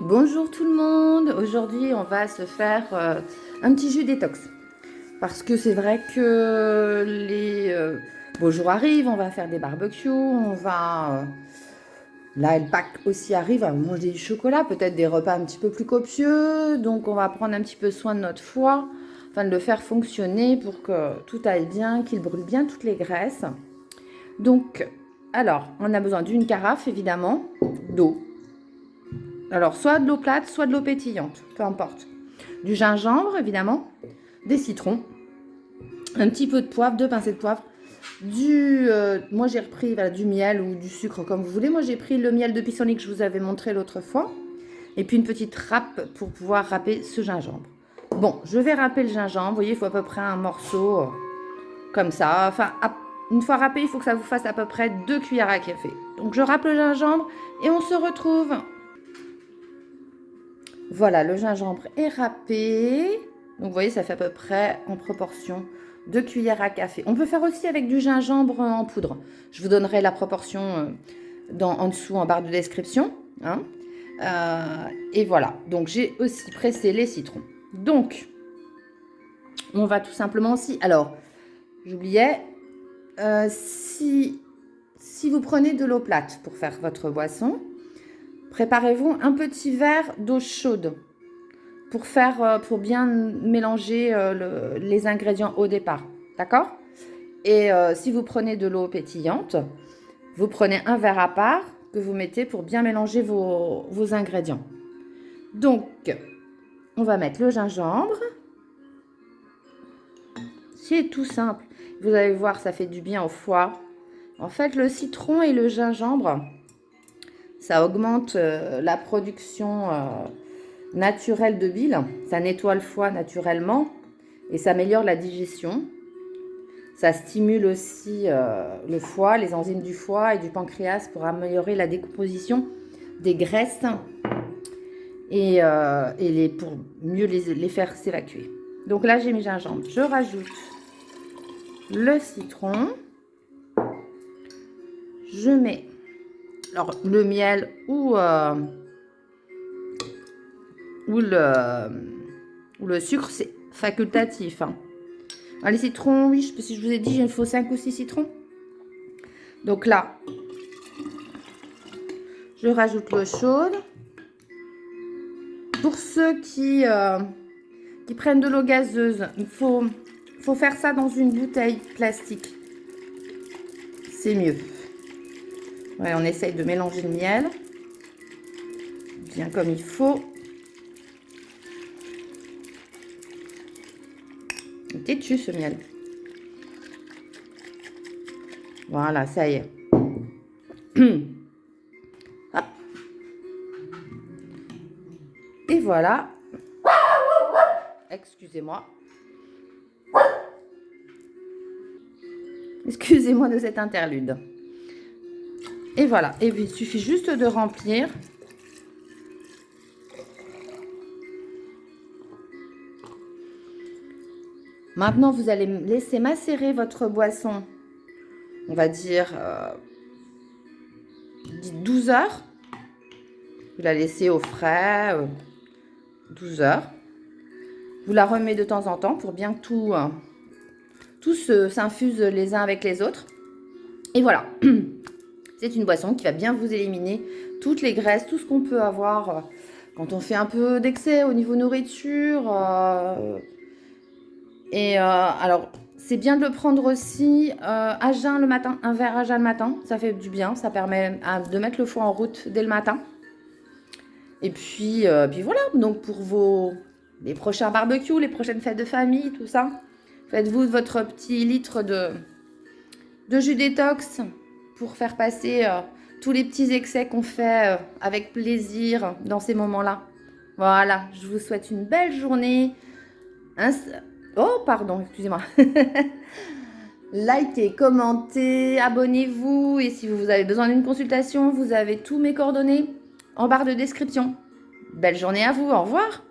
Bonjour tout le monde. Aujourd'hui, on va se faire un petit jus détox. Parce que c'est vrai que les beaux jours arrivent, on va faire des barbecues, on va... là, le Pâques aussi arrive, on va manger du chocolat, peut-être des repas un petit peu plus copieux. Donc, on va prendre un petit peu soin de notre foie, afin de le faire fonctionner pour que tout aille bien, qu'il brûle bien toutes les graisses. Donc, alors, on a besoin d'une carafe, évidemment, d'eau. Alors, soit de l'eau plate, soit de l'eau pétillante, peu importe. Du gingembre, évidemment, des citrons, un petit peu de poivre, 2 pincées de poivre, moi j'ai repris du miel ou du sucre comme vous voulez. Moi j'ai pris le miel de pissenlit que je vous avais montré l'autre fois. Et puis une petite râpe pour pouvoir râper ce gingembre. Bon, je vais râper le gingembre. Vous voyez, il faut à peu près un morceau comme ça. Enfin, une fois râpé, il faut que ça vous fasse à peu près 2 cuillères à café. Donc je râpe le gingembre et on se retrouve. Voilà, le gingembre est râpé. Donc, vous voyez, ça fait à peu près en proportion 2 cuillères à café. On peut faire aussi avec du gingembre en poudre. Je vous donnerai la proportion en dessous en barre de description. Hein. Et voilà. Donc, j'ai aussi pressé les citrons. Donc, on va tout simplement aussi... Alors, j'oubliais, si vous prenez de l'eau plate pour faire votre boisson, préparez-vous un petit verre d'eau chaude pour bien mélanger les ingrédients au départ. D'accord? Et si vous prenez de l'eau pétillante, vous prenez un verre à part que vous mettez pour bien mélanger vos ingrédients. Donc, on va mettre le gingembre. C'est tout simple. Vous allez voir, ça fait du bien au foie. En fait, le citron et le gingembre, ça augmente la production naturelle de bile. Ça nettoie le foie naturellement et ça améliore la digestion. Ça stimule aussi le foie, les enzymes du foie et du pancréas pour améliorer la décomposition des graisses et pour mieux les faire s'évacuer. Donc là, j'ai mis gingembre. Je rajoute le citron. Je mets alors, le miel ou le sucre, c'est facultatif. Hein. Alors, les citrons, oui, je sais pas si je vous ai dit, il faut 5 ou 6 citrons. Donc là, je rajoute l'eau chaude. Pour ceux qui prennent de l'eau gazeuse, il faut faire ça dans une bouteille plastique. C'est mieux. Ouais, on essaye de mélanger le miel bien comme il faut. Il est têtu ce miel. Voilà, ça y est. Hop. Et voilà. Excusez-moi. Excusez-moi de cette interlude. Et voilà. Et il suffit juste de remplir. Maintenant, vous allez laisser macérer votre boisson, on va dire 12 heures. Vous la laissez au frais 12 heures. Vous la remettez de temps en temps pour bien que tout s'infuse les uns avec les autres. Et voilà. C'est une boisson qui va bien vous éliminer toutes les graisses, tout ce qu'on peut avoir quand on fait un peu d'excès au niveau nourriture. Alors, c'est bien de le prendre aussi à jeun le matin, un verre à jeun le matin. Ça fait du bien, ça permet de mettre le foie en route dès le matin. Et puis voilà, donc pour les prochains barbecues, les prochaines fêtes de famille, tout ça, faites-vous votre petit litre de jus détox pour faire passer tous les petits excès qu'on fait avec plaisir dans ces moments-là. Voilà, je vous souhaite une belle journée. Oh, pardon, excusez-moi. Likez, commentez, abonnez-vous. Et si vous avez besoin d'une consultation, vous avez tous mes coordonnées en barre de description. Belle journée à vous, au revoir.